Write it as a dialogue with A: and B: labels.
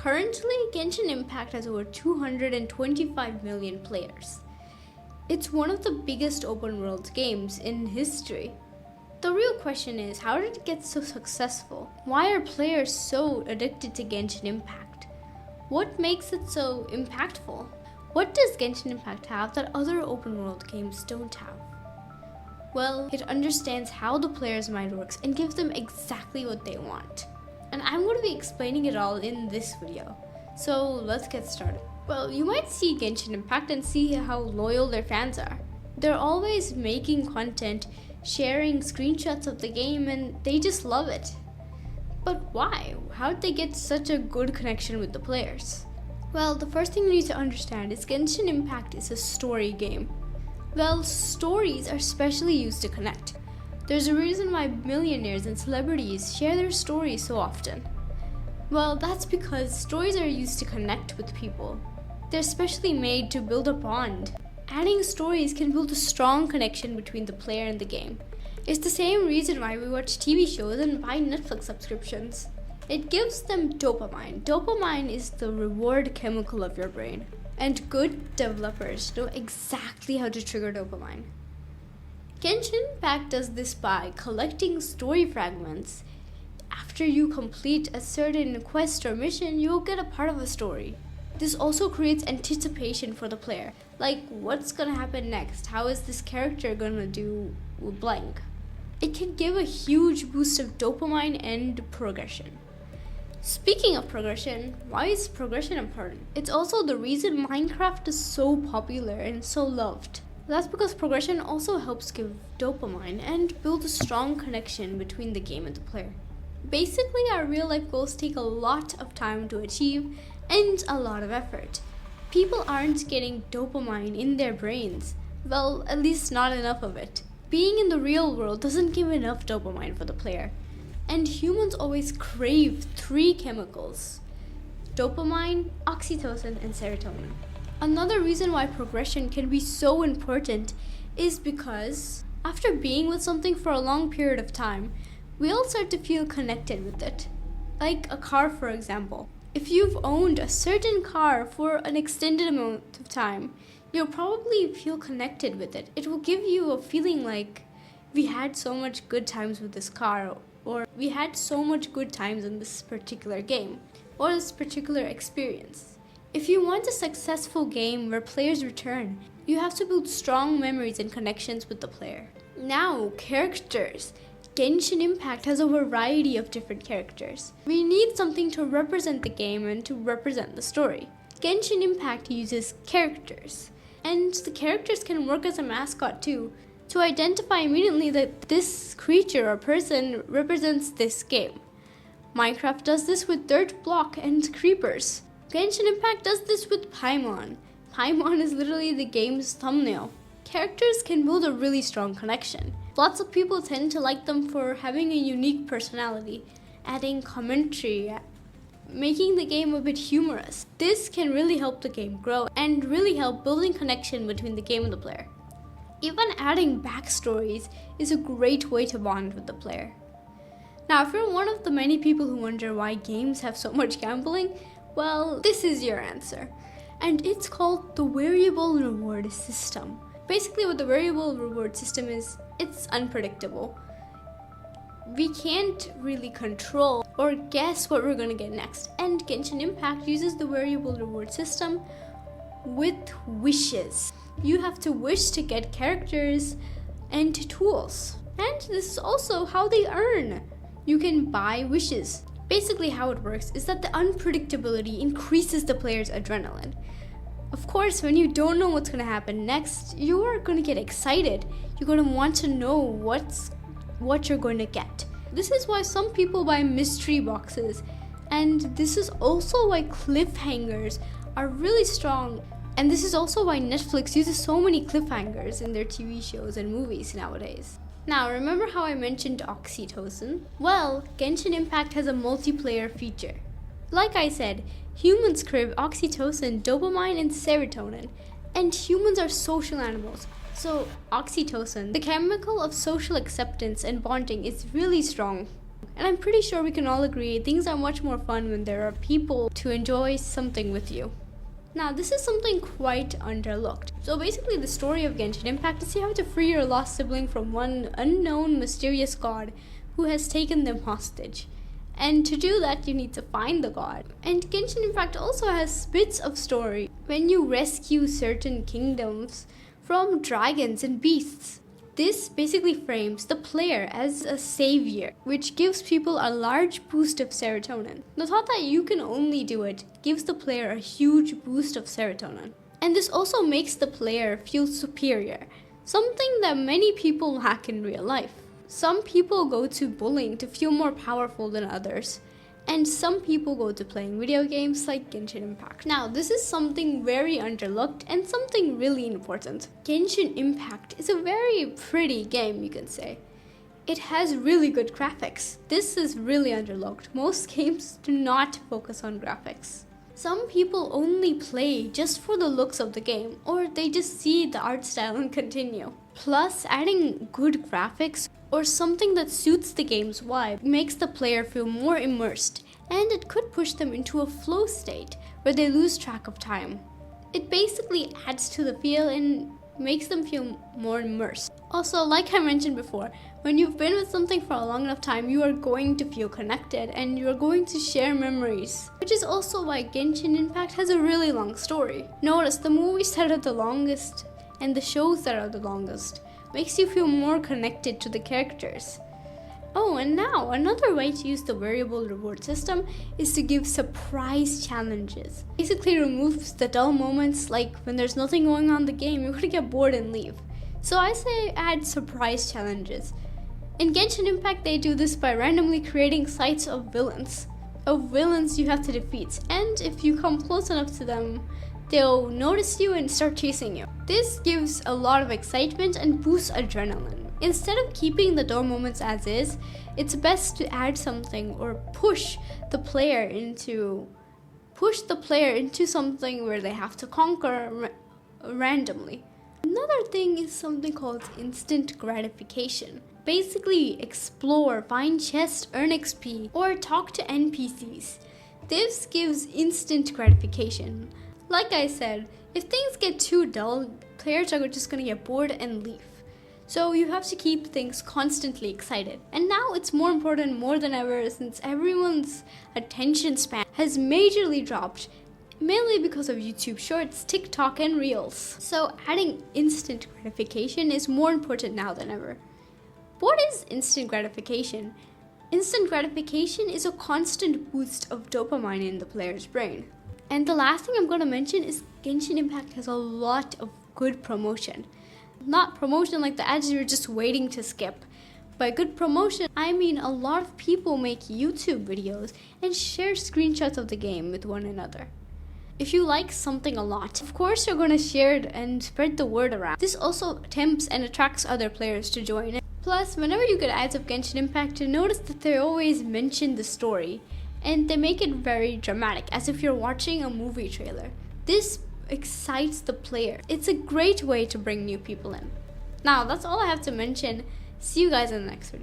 A: Currently, Genshin Impact has over 225 million players. It's one of the biggest open world games in history. The real question is, how did it get so successful? Why are players so addicted to Genshin Impact? What makes it so impactful? What does Genshin Impact have that other open world games don't have? Well, it understands how the player's mind works and gives them exactly what they want. And I'm going to be explaining it all in this video. So let's get started. Well, you might see Genshin Impact and see how loyal their fans are. They're always making content, sharing screenshots of the game, and they just love it. But why? How did they get such a good connection with the players? Well, the first thing you need to understand is Genshin Impact is a story game. Well, stories are specially used to connect. There's a reason why millionaires and celebrities share their stories so often. Well, that's because stories are used to connect with people. They're specially made to build a bond. Adding stories can build a strong connection between the player and the game. It's the same reason why we watch TV shows and buy Netflix subscriptions. It gives them dopamine. Dopamine is the reward chemical of your brain. And good developers know exactly how to trigger dopamine. Genshin Impact does this by collecting story fragments. After you complete a certain quest or mission, you'll get a part of a story. This also creates anticipation for the player. Like, what's gonna happen next? How is this character gonna do blank? It can give a huge boost of dopamine and progression. Speaking of progression, why is progression important? It's also the reason Minecraft is so popular and so loved. That's because progression also helps give dopamine and build a strong connection between the game and the player. Basically, our real life goals take a lot of time to achieve and a lot of effort. People aren't getting dopamine in their brains. Well, at least not enough of it. Being in the real world doesn't give enough dopamine for the player. And humans always crave 3 chemicals: dopamine, oxytocin, and serotonin. Another reason why progression can be so important is because after being with something for a long period of time, we all start to feel connected with it. Like a car, for example. If you've owned a certain car for an extended amount of time, you'll probably feel connected with it. It will give you a feeling like we had so much good times with this car, or we had so much good times in this particular game, or this particular experience. If you want a successful game where players return, you have to build strong memories and connections with the player. Now, characters. Genshin Impact has a variety of different characters. We need something to represent the game and to represent the story. Genshin Impact uses characters, and the characters can work as a mascot too, to identify immediately that this creature or person represents this game. Minecraft does this with dirt block and creepers. Genshin Impact does this with Paimon. Paimon is literally the game's thumbnail. Characters can build a really strong connection. Lots of people tend to like them for having a unique personality, adding commentary, making the game a bit humorous. This can really help the game grow and really help building connection between the game and the player. Even adding backstories is a great way to bond with the player. Now, if you're one of the many people who wonder why games have so much gambling, well, this is your answer. And it's called the variable reward system. Basically, what the variable reward system is, it's unpredictable. We can't really control or guess what we're gonna get next. And Genshin Impact uses the variable reward system with wishes. You have to wish to get characters and tools. And this is also how they earn. You can buy wishes. Basically, how it works is that the unpredictability increases the player's adrenaline. Of course, when you don't know what's going to happen next, you are going to get excited. You're going to want to know what you're going to get. This is why some people buy mystery boxes. And this is also why cliffhangers are really strong. And this is also why Netflix uses so many cliffhangers in their TV shows and movies nowadays. Now, remember how I mentioned oxytocin? Well, Genshin Impact has a multiplayer feature. Like I said, humans crave oxytocin, dopamine, and serotonin. And humans are social animals. So, oxytocin, the chemical of social acceptance and bonding, is really strong. And I'm pretty sure we can all agree things are much more fun when there are people to enjoy something with you. Now, this is something quite underlooked. So basically, the story of Genshin Impact is you have to free your lost sibling from one unknown mysterious god who has taken them hostage. And to do that, you need to find the god. And Genshin Impact also has bits of story when you rescue certain kingdoms from dragons and beasts. This basically frames the player as a savior, which gives people a large boost of serotonin. The thought that you can only do it gives the player a huge boost of serotonin. And this also makes the player feel superior, something that many people lack in real life. Some people go to bullying to feel more powerful than others, and some people go to playing video games like Genshin Impact. Now, this is something very underlooked and something really important. Genshin Impact is a very pretty game, you can say. It has really good graphics. This is really underlooked. Most games do not focus on graphics. Some people only play just for the looks of the game, or they just see the art style and continue. Plus, adding good graphics or something that suits the game's vibe makes the player feel more immersed, and it could push them into a flow state where they lose track of time. It basically adds to the feel and makes them feel more immersed. Also, like I mentioned before, when you've been with something for a long enough time, you are going to feel connected and you are going to share memories, which is also why Genshin Impact has a really long story. Notice the movies that are the longest and the shows that are the longest makes you feel more connected to the characters. Oh, and now another way to use the variable reward system is to give surprise challenges. Basically removes the dull moments, like when there's nothing going on in the game, you're gonna get bored and leave. So I say add surprise challenges. In Genshin Impact, they do this by randomly creating sites of villains you have to defeat, and if you come close enough to them, they'll notice you and start chasing you. This gives a lot of excitement and boosts adrenaline. Instead of keeping the dull moments as is, it's best to add something or push the player into something where they have to conquer randomly. Another thing is something called instant gratification. Basically, explore, find chests, earn XP, or talk to NPCs. This gives instant gratification. Like I said, if things get too dull, players are just gonna get bored and leave. So you have to keep things constantly excited. And now it's more important more than ever since everyone's attention span has majorly dropped, mainly because of YouTube Shorts, TikTok, and Reels. So adding instant gratification is more important now than ever. What is instant gratification? Instant gratification is a constant boost of dopamine in the player's brain. And the last thing I'm going to mention is Genshin Impact has a lot of good promotion. Not promotion like the ads you're just waiting to skip. By good promotion, I mean a lot of people make YouTube videos and share screenshots of the game with one another. If you like something a lot, of course you're going to share it and spread the word around. This also tempts and attracts other players to join in. Plus, whenever you get ads of Genshin Impact, you notice that they always mention the story. And they make it very dramatic, as if you're watching a movie trailer. This excites the player. It's a great way to bring new people in. Now, that's all I have to mention. See you guys in the next video.